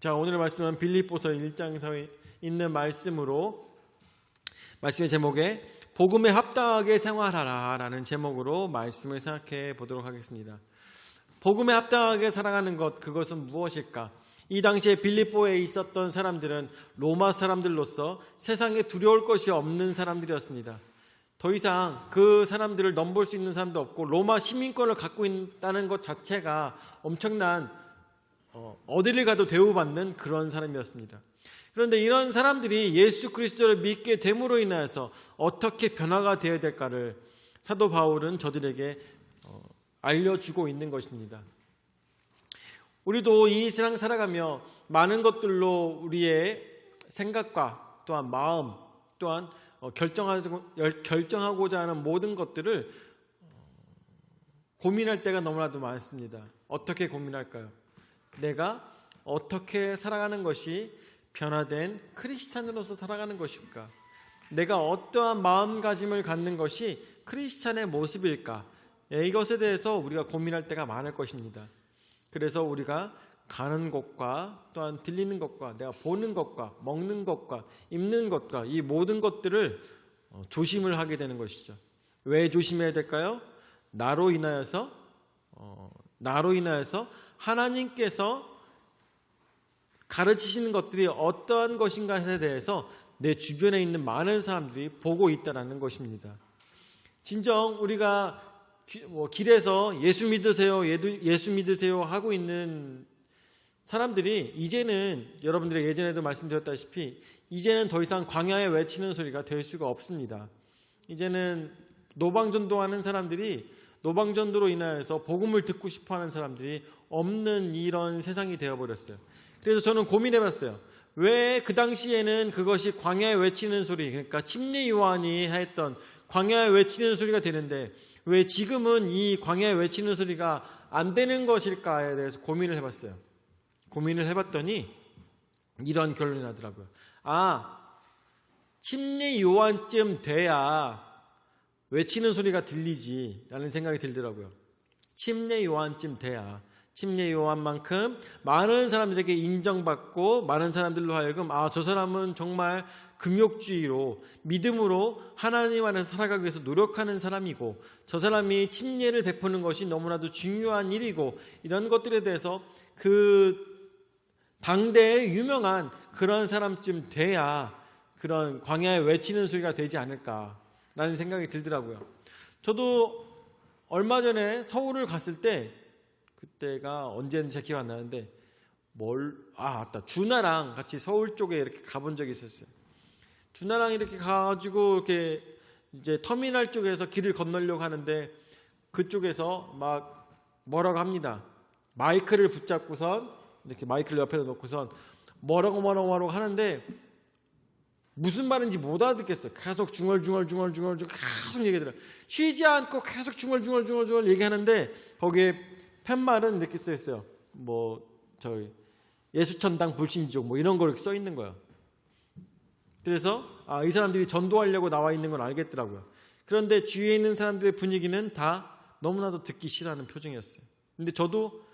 자, 오늘의 말씀은 빌립보서 1장에 있는 말씀으로, 말씀의 제목에 복음에 합당하게 생활하라 라는 제목으로 말씀을 생각해 보도록 하겠습니다. 복음에 합당하게 살아가는 것, 그것은 무엇일까? 이 당시에 빌립보에 있었던 사람들은 로마 사람들로서 세상에 두려울 것이 없는 사람들이었습니다. 더 이상 그 사람들을 넘볼 수 있는 사람도 없고, 로마 시민권을 갖고 있다는 것 자체가 엄청난 어디를 가도 대우받는 그런 사람이었습니다. 그런데 이런 사람들이 예수 그리스도를 믿게 됨으로 인하여서 어떻게 변화가 되어야 될까를 사도 바울은 저들에게 알려주고 있는 것입니다. 우리도 이 세상 살아가며 많은 것들로 우리의 생각과 또한 마음, 또한 결정하고자 하는 모든 것들을 고민할 때가 너무나도 많습니다. 어떻게 고민할까요? 내가 어떻게 살아가는 것이 변화된 크리스찬으로서 살아가는 것일까? 내가 어떠한 마음가짐을 갖는 것이 크리스찬의 모습일까? 이것에 대해서 우리가 고민할 때가 많을 것입니다. 그래서 우리가 가는 곳과 또한 들리는 것과 내가 보는 것과 먹는 것과 입는 것과 이 모든 것들을 조심을 하게 되는 것이죠. 왜 조심해야 될까요? 나로 인하여서 하나님께서 가르치시는 것들이 어떠한 것인가에 대해서 내 주변에 있는 많은 사람들이 보고 있다는 것입니다. 진정 우리가 길에서 예수 믿으세요 하고 있는 사람들이 이제는, 여러분들이 예전에도 말씀드렸다시피 이제는 더 이상 광야에 외치는 소리가 될 수가 없습니다. 이제는 노방전도하는 사람들이, 노방전도로 인하여서 복음을 듣고 싶어하는 사람들이 없는 이런 세상이 되어버렸어요. 그래서 저는 고민해봤어요. 왜 그 당시에는 그것이 광야에 외치는 소리, 그러니까 침례 요한이 했던 광야에 외치는 소리가 되는데 왜 지금은 이 광야에 외치는 소리가 안 되는 것일까에 대해서 고민을 해봤어요. 고민을 해봤더니 이런 결론이 나더라고요. 침례 요한쯤 돼야 외치는 소리가 들리지 라는 생각이 들더라고요. 침례 요한쯤 돼야, 침례 요한만큼 많은 사람들에게 인정받고 많은 사람들로 하여금 저 사람은 정말 금욕주의로 믿음으로 하나님 안에서 살아가기 위해서 노력하는 사람이고, 저 사람이 침례를 베푸는 것이 너무나도 중요한 일이고, 이런 것들에 대해서 그 당대에 유명한 그런 사람쯤 돼야 그런 광야에 외치는 소리가 되지 않을까라는 생각이 들더라고요. 저도 얼마 전에 서울을 갔을 때, 그때가 언제인지 잘 기억 안 나는데 맞다, 준하랑 같이 서울 쪽에 이렇게 가본 적이 있었어요. 준하랑 이렇게 가가지고 이렇게 이제 터미널 쪽에서 길을 건너려고 하는데 그쪽에서 막 뭐라고 합니다. 마이크를 붙잡고선 이렇게 마이크를 옆에다 놓고선 뭐라고 하는데 무슨 말인지 못 알아듣겠어요. 계속 중얼중얼 계속 얘기하더라고요. 쉬지 않고 계속 중얼중얼 얘기하는데 거기에 팻말은 이렇게 써 있어요. 예수천당 불신족 이런 거 이렇게 써 있는 거예요. 그래서 이 사람들이 전도하려고 나와 있는 건 알겠더라고요. 그런데 주위에 있는 사람들의 분위기는 다 너무나도 듣기 싫어하는 표정이었어요. 근데 저도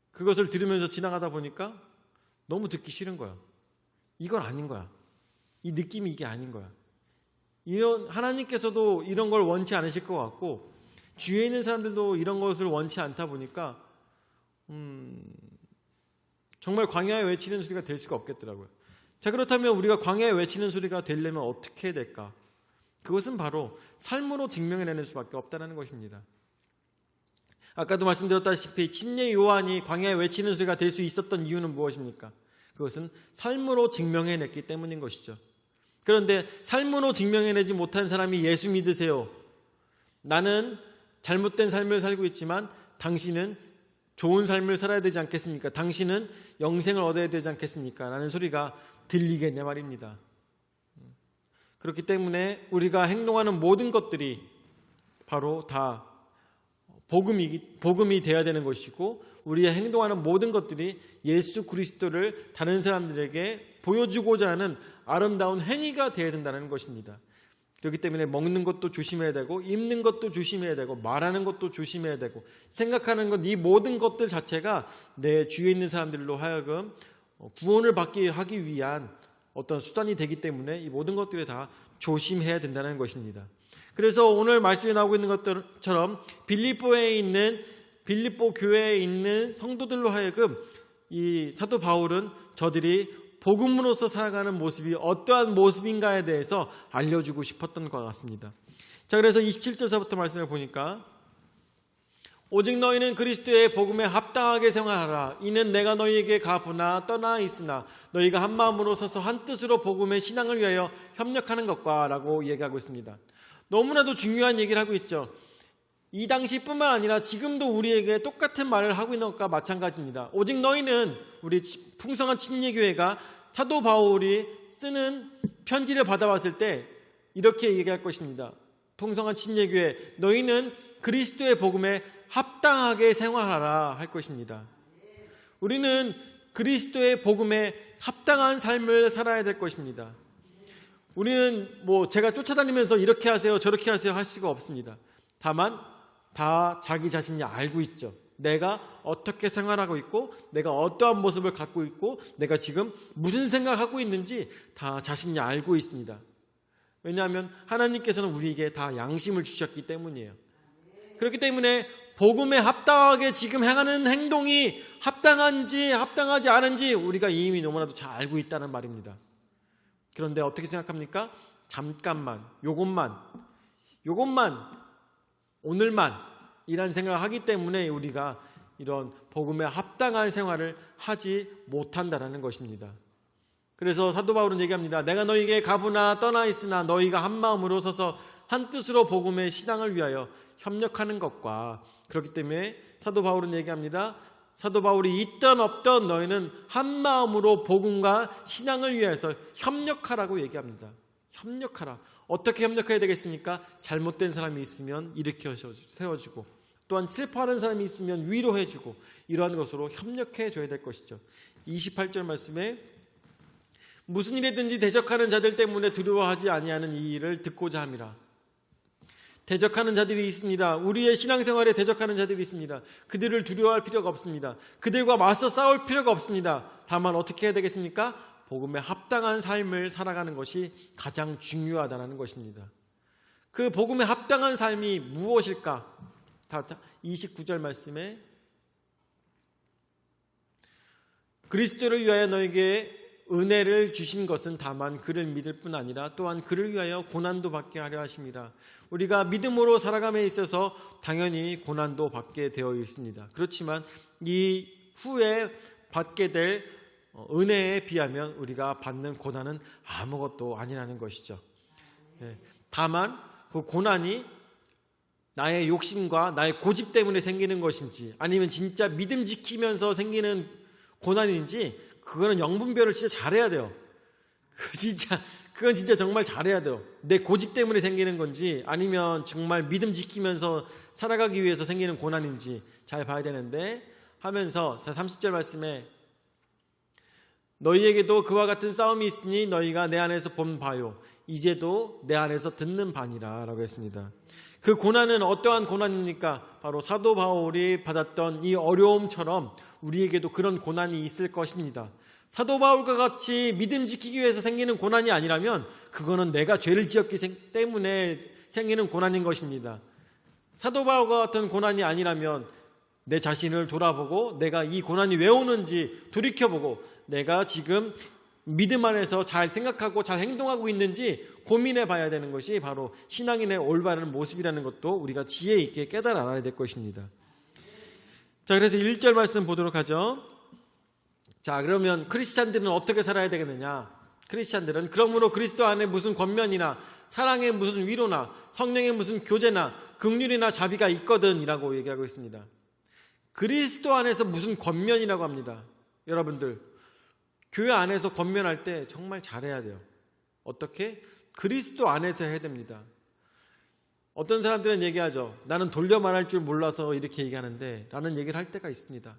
그것을 들으면서 지나가다 보니까 너무 듣기 싫은 거야. 이건 아닌 거야. 이 느낌이 이게 아닌 거야. 하나님께서도 이런 걸 원치 않으실 것 같고, 주위에 있는 사람들도 이런 것을 원치 않다 보니까 정말 광야에 외치는 소리가 될 수가 없겠더라고요. 자, 그렇다면 우리가 광야에 외치는 소리가 되려면 어떻게 해야 될까? 그것은 바로 삶으로 증명해내는 수밖에 없다는 것입니다. 아까도 말씀드렸다시피 침례 요한이 광야에 외치는 소리가 될 수 있었던 이유는 무엇입니까? 그것은 삶으로 증명해냈기 때문인 것이죠. 그런데 삶으로 증명해내지 못한 사람이 예수 믿으세요, 나는 잘못된 삶을 살고 있지만 당신은 좋은 삶을 살아야 되지 않겠습니까? 당신은 영생을 얻어야 되지 않겠습니까? 라는 소리가 들리겠냐 말입니다. 그렇기 때문에 우리가 행동하는 모든 것들이 바로 다 복음이 되어야 되는 것이고, 우리의 행동하는 모든 것들이 예수 그리스도를 다른 사람들에게 보여주고자 하는 아름다운 행위가 되어야 된다는 것입니다. 그렇기 때문에 먹는 것도 조심해야 되고, 입는 것도 조심해야 되고, 말하는 것도 조심해야 되고, 생각하는 것, 이 모든 것들 자체가 내 주위에 있는 사람들로 하여금 구원을 받게 하기 위한 어떤 수단이 되기 때문에 이 모든 것들을 다 조심해야 된다는 것입니다. 그래서 오늘 말씀에 나오고 있는 것처럼 빌립보 교회에 있는 성도들로 하여금 이 사도 바울은 저들이 복음으로서 살아가는 모습이 어떠한 모습인가에 대해서 알려주고 싶었던 것 같습니다. 자, 그래서 27절서부터 말씀을 보니까 오직 너희는 그리스도의 복음에 합당하게 생활하라. 이는 내가 너희에게 가보나 떠나 있으나 너희가 한 마음으로 서서 한 뜻으로 복음의 신앙을 위하여 협력하는 것과 라고 얘기하고 있습니다. 너무나도 중요한 얘기를 하고 있죠. 이 당시뿐만 아니라 지금도 우리에게 똑같은 말을 하고 있는 것과 마찬가지입니다. 오직 너희는, 우리 풍성한 침례교회가 사도 바울이 쓰는 편지를 받아봤을 때 이렇게 얘기할 것입니다. 풍성한 침례교회, 너희는 그리스도의 복음에 합당하게 생활하라 할 것입니다. 우리는 그리스도의 복음에 합당한 삶을 살아야 될 것입니다. 우리는 제가 쫓아다니면서 이렇게 하세요 저렇게 하세요 할 수가 없습니다. 다만 다 자기 자신이 알고 있죠. 내가 어떻게 생활하고 있고, 내가 어떠한 모습을 갖고 있고, 내가 지금 무슨 생각하고 있는지 다 자신이 알고 있습니다. 왜냐하면 하나님께서는 우리에게 다 양심을 주셨기 때문이에요. 그렇기 때문에 복음에 합당하게 지금 행하는 행동이 합당한지 합당하지 않은지 우리가 이미 너무나도 잘 알고 있다는 말입니다. 그런데 어떻게 생각합니까? 잠깐만, 요것만, 오늘만 이란 생각을 하기 때문에 우리가 이런 복음에 합당한 생활을 하지 못한다는 것입니다. 그래서 사도 바울은 얘기합니다. 내가 너희에게 가보나 떠나 있으나 너희가 한 마음으로 서서 한 뜻으로 복음의 신앙을 위하여 협력하는 것과, 그렇기 때문에 사도 바울은 얘기합니다. 사도 바울이 있던 없던 너희는 한 마음으로 복음과 신앙을 위해서 협력하라고 얘기합니다. 협력하라. 어떻게 협력해야 되겠습니까? 잘못된 사람이 있으면 일으켜 세워주고, 또한 슬퍼하는 사람이 있으면 위로해주고, 이러한 것으로 협력해 줘야 될 것이죠. 28절 말씀에 무슨 일이든지 대적하는 자들 때문에 두려워하지 아니하는 이 일을 듣고자 함이라. 대적하는 자들이 있습니다. 우리의 신앙생활에 대적하는 자들이 있습니다. 그들을 두려워할 필요가 없습니다. 그들과 맞서 싸울 필요가 없습니다. 다만 어떻게 해야 되겠습니까? 복음에 합당한 삶을 살아가는 것이 가장 중요하다는 것입니다. 그 복음에 합당한 삶이 무엇일까? 29절 말씀에 그리스도를 위하여 너에게 은혜를 주신 것은 다만 그를 믿을 뿐 아니라 또한 그를 위하여 고난도 받게 하려 하십니다. 우리가 믿음으로 살아감에 있어서 당연히 고난도 받게 되어 있습니다. 그렇지만 이 후에 받게 될 은혜에 비하면 우리가 받는 고난은 아무것도 아니라는 것이죠. 다만 그 고난이 나의 욕심과 나의 고집 때문에 생기는 것인지, 아니면 진짜 믿음 지키면서 생기는 고난인지, 그거는 영분별을 진짜 잘해야 돼요. 그건 진짜 정말 잘해야 돼요. 내 고집 때문에 생기는 건지, 아니면 정말 믿음 지키면서 살아가기 위해서 생기는 고난인지 잘 봐야 되는데, 하면서 30절 말씀에 너희에게도 그와 같은 싸움이 있으니 너희가 내 안에서 본 바요. 이제도 내 안에서 듣는 바니라 라고 했습니다. 그 고난은 어떠한 고난입니까? 바로 사도 바울이 받았던 이 어려움처럼 우리에게도 그런 고난이 있을 것입니다. 사도 바울과 같이 믿음 지키기 위해서 생기는 고난이 아니라면 그거는 내가 죄를 지었기 때문에 생기는 고난인 것입니다. 사도 바울과 같은 고난이 아니라면 내 자신을 돌아보고 내가 이 고난이 왜 오는지 돌이켜보고 내가 지금 믿음 안에서 잘 생각하고 잘 행동하고 있는지 고민해 봐야 되는 것이 바로 신앙인의 올바른 모습이라는 것도 우리가 지혜 있게 깨달아 알아야 될 것입니다. 자, 그래서 1절 말씀 보도록 하죠. 자, 그러면 크리스찬들은 어떻게 살아야 되겠느냐? 크리스찬들은 그러므로 그리스도 안에 무슨 권면이나 사랑의 무슨 위로나 성령의 무슨 교제나 긍휼이나 자비가 있거든 이라고 얘기하고 있습니다. 그리스도 안에서 무슨 권면이라고 합니다. 여러분들 교회 안에서 권면할 때 정말 잘해야 돼요. 어떻게? 그리스도 안에서 해야 됩니다. 어떤 사람들은 얘기하죠. 나는 돌려 말할 줄 몰라서 이렇게 얘기하는데 라는 얘기를 할 때가 있습니다.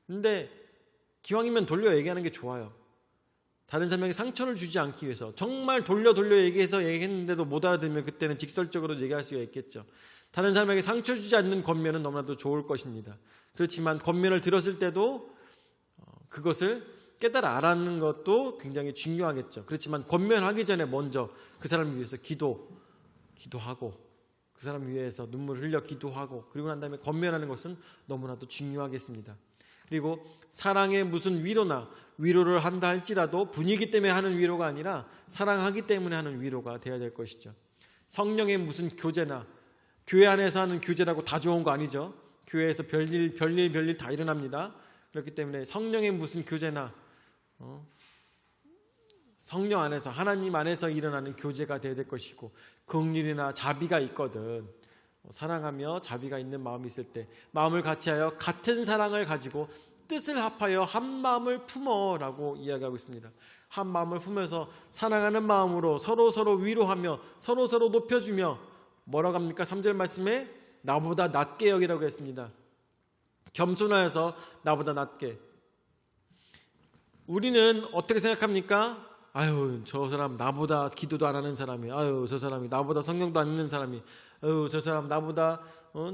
근데 기왕이면 돌려 얘기하는 게 좋아요. 다른 사람에게 상처를 주지 않기 위해서 정말 돌려 얘기했는데도 못 알아들으면 그때는 직설적으로 얘기할 수가 있겠죠. 다른 사람에게 상처 주지 않는 권면은 너무나도 좋을 것입니다. 그렇지만 권면을 들었을 때도 그것을 깨달아 알아는 것도 굉장히 중요하겠죠. 그렇지만 권면하기 전에 먼저 그 사람을 위해서 기도하고 그 사람 위해서 눈물을 흘려 기도하고 그리고 난 다음에 권면하는 것은 너무나도 중요하겠습니다. 그리고 사랑의 무슨 위로를 한다 할지라도 분위기 때문에 하는 위로가 아니라 사랑하기 때문에 하는 위로가 되어야 될 것이죠. 성령의 무슨 교제나 교회 안에서 하는 교제라고 다 좋은 거 아니죠. 교회에서 별일 다 일어납니다. 그렇기 때문에 성령의 무슨 교제나 성령 안에서 하나님 안에서 일어나는 교제가 되어야 될 것이고 긍휼이나 자비가 있거든. 사랑하며 자비가 있는 마음이 있을 때 마음을 같이하여 같은 사랑을 가지고 뜻을 합하여 한 마음을 품어라고 이야기하고 있습니다. 한 마음을 품어서 사랑하는 마음으로 서로 위로하며 서로 높여주며 뭐라고 합니까? 3절 말씀에 나보다 낮게 여기라고 했습니다. 겸손하여서 나보다 낮게. 우리는 어떻게 생각합니까? 아유, 저 사람 나보다 기도도 안 하는 사람이, 아유, 저 사람이 나보다 성경도 안 읽는 사람이, 아유, 저 사람 나보다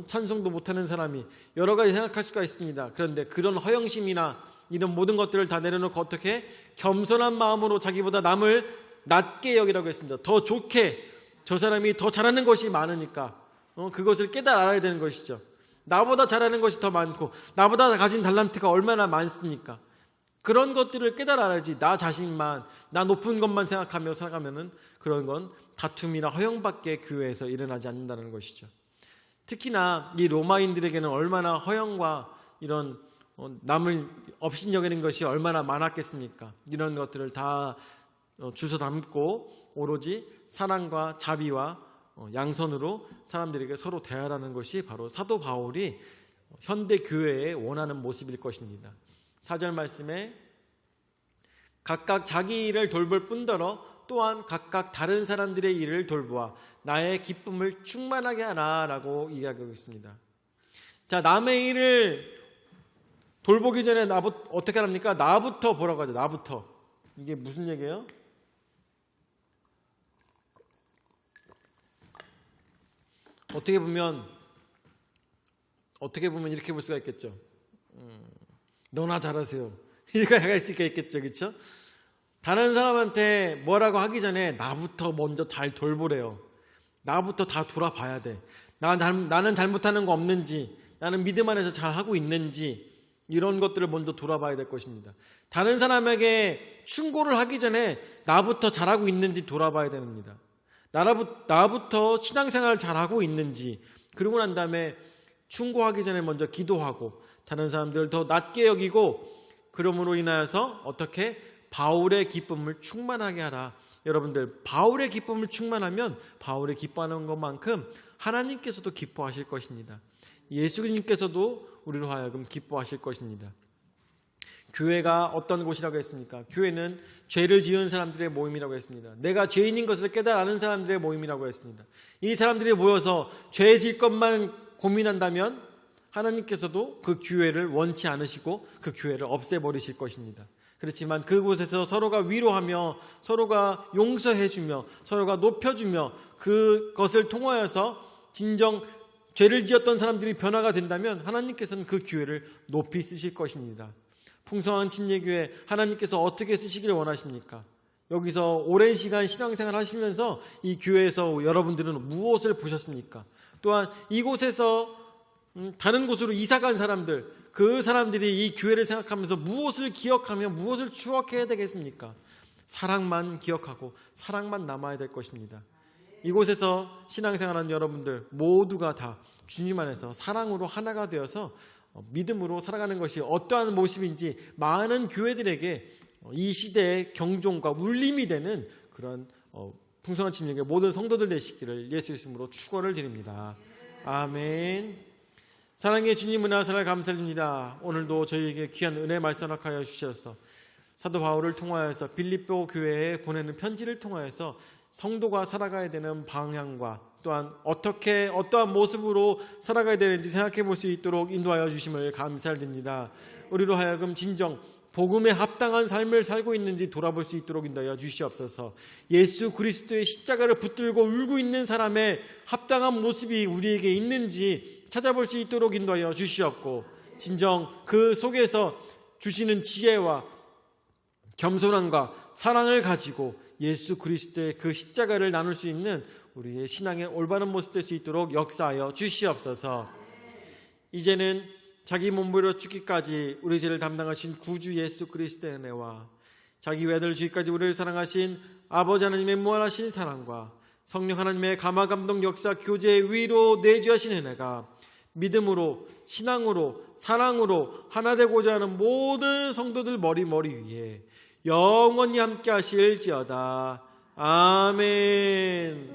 찬송도 못하는 사람이, 여러 가지 생각할 수가 있습니다. 그런데 그런 허영심이나 이런 모든 것들을 다 내려놓고 어떻게 겸손한 마음으로 자기보다 남을 낮게 여기라고 했습니다. 더 좋게, 저 사람이 더 잘하는 것이 많으니까 그것을 깨달아 알아야 되는 것이죠. 나보다 잘하는 것이 더 많고 나보다 가진 달란트가 얼마나 많습니까? 그런 것들을 깨달아 알아야지. 나 자신만, 나 높은 것만 생각하며 살아가면은 그런 건 다툼이나 허영밖에 교회에서 일어나지 않는다는 것이죠. 특히나 이 로마인들에게는 얼마나 허영과 이런 남을 업신여기는 것이 얼마나 많았겠습니까? 이런 것들을 다 주워 담고 오로지 사랑과 자비와 양선으로 사람들에게 서로 대하라는 것이 바로 사도 바울이 현대 교회에 원하는 모습일 것입니다. 4절 말씀에 각각 자기 일을 돌볼 뿐더러 또한 각각 다른 사람들의 일을 돌보아 나의 기쁨을 충만하게 하라라고 이야기하고 있습니다. 자, 남의 일을 돌보기 전에 어떻게 합니까? 나부터 보라고 하죠. 나부터. 이게 무슨 얘기예요? 어떻게 보면 이렇게 볼 수가 있겠죠. 너나 잘하세요. 이렇게 할 수가 있겠죠. 그렇죠? 다른 사람한테 뭐라고 하기 전에 나부터 먼저 잘 돌보래요. 나부터 다 돌아봐야 돼. 나는 잘못하는 거 없는지, 나는 믿음 안에서 잘하고 있는지, 이런 것들을 먼저 돌아봐야 될 것입니다. 다른 사람에게 충고를 하기 전에 나부터 잘하고 있는지 돌아봐야 됩니다. 나부터 신앙생활을 잘하고 있는지, 그러고 난 다음에 충고하기 전에 먼저 기도하고 다른 사람들을 더 낮게 여기고, 그러므로 인하여서 어떻게 바울의 기쁨을 충만하게 하라. 여러분들, 바울의 기쁨을 충만하면 바울이 기뻐하는 것만큼 하나님께서도 기뻐하실 것입니다. 예수님께서도 우리로 하여금 기뻐하실 것입니다. 교회가 어떤 곳이라고 했습니까? 교회는 죄를 지은 사람들의 모임이라고 했습니다. 내가 죄인인 것을 깨달아 아는 사람들의 모임이라고 했습니다. 이 사람들이 모여서 죄 질 것만 고민한다면 하나님께서도 그 교회를 원치 않으시고 그 교회를 없애버리실 것입니다. 그렇지만 그곳에서 서로가 위로하며 서로가 용서해주며 서로가 높여주며 그것을 통하여서 진정 죄를 지었던 사람들이 변화가 된다면 하나님께서는 그 교회를 높이 쓰실 것입니다. 풍성한 침례교회 하나님께서 어떻게 쓰시기를 원하십니까? 여기서 오랜 시간 신앙생활 하시면서 이 교회에서 여러분들은 무엇을 보셨습니까? 또한 이곳에서 다른 곳으로 이사간 사람들, 그 사람들이 이 교회를 생각하면서 무엇을 기억하며 무엇을 추억해야 되겠습니까? 사랑만 기억하고 사랑만 남아야 될 것입니다. 이곳에서 신앙생활하는 여러분들 모두가 다 주님 안에서 사랑으로 하나가 되어서 믿음으로 살아가는 것이 어떠한 모습인지 많은 교회들에게 이 시대의 경종과 울림이 되는 그런 풍성한 침례교회 모든 성도들 되시기를 예수 이름으로 축원을 드립니다. 아멘. 사랑의 주님 은혜와 감사드립니다. 오늘도 저희에게 귀한 은혜 말씀 허락하여 주셔서 사도 바울을 통하여서 빌립보 교회에 보내는 편지를 통하여서 성도가 살아가야 되는 방향과 또한 어떠한 모습으로 살아가야 되는지 생각해 볼 수 있도록 인도하여 주심을 감사드립니다. 우리로 하여금 진정 복음에 합당한 삶을 살고 있는지 돌아볼 수 있도록 인도하여 주시옵소서. 예수 그리스도의 십자가를 붙들고 울고 있는 사람의 합당한 모습이 우리에게 있는지 찾아볼 수 있도록 인도하여 주시옵고, 진정 그 속에서 주시는 지혜와 겸손함과 사랑을 가지고 예수 그리스도의 그 십자가를 나눌 수 있는 우리의 신앙의 올바른 모습 될 수 있도록 역사하여 주시옵소서. 이제는 자기 몸부려 죽기까지 우리 죄를 담당하신 구주 예수 그리스도의 은혜와 자기 외아들 주기까지 우리를 사랑하신 아버지 하나님의 무한하신 사랑과 성령 하나님의 감화 감동 역사 교제의 위로 내주하신 은혜가 믿음으로 신앙으로 사랑으로 하나 되고자 하는 모든 성도들 머리 위에 영원히 함께 하실지어다. 아멘.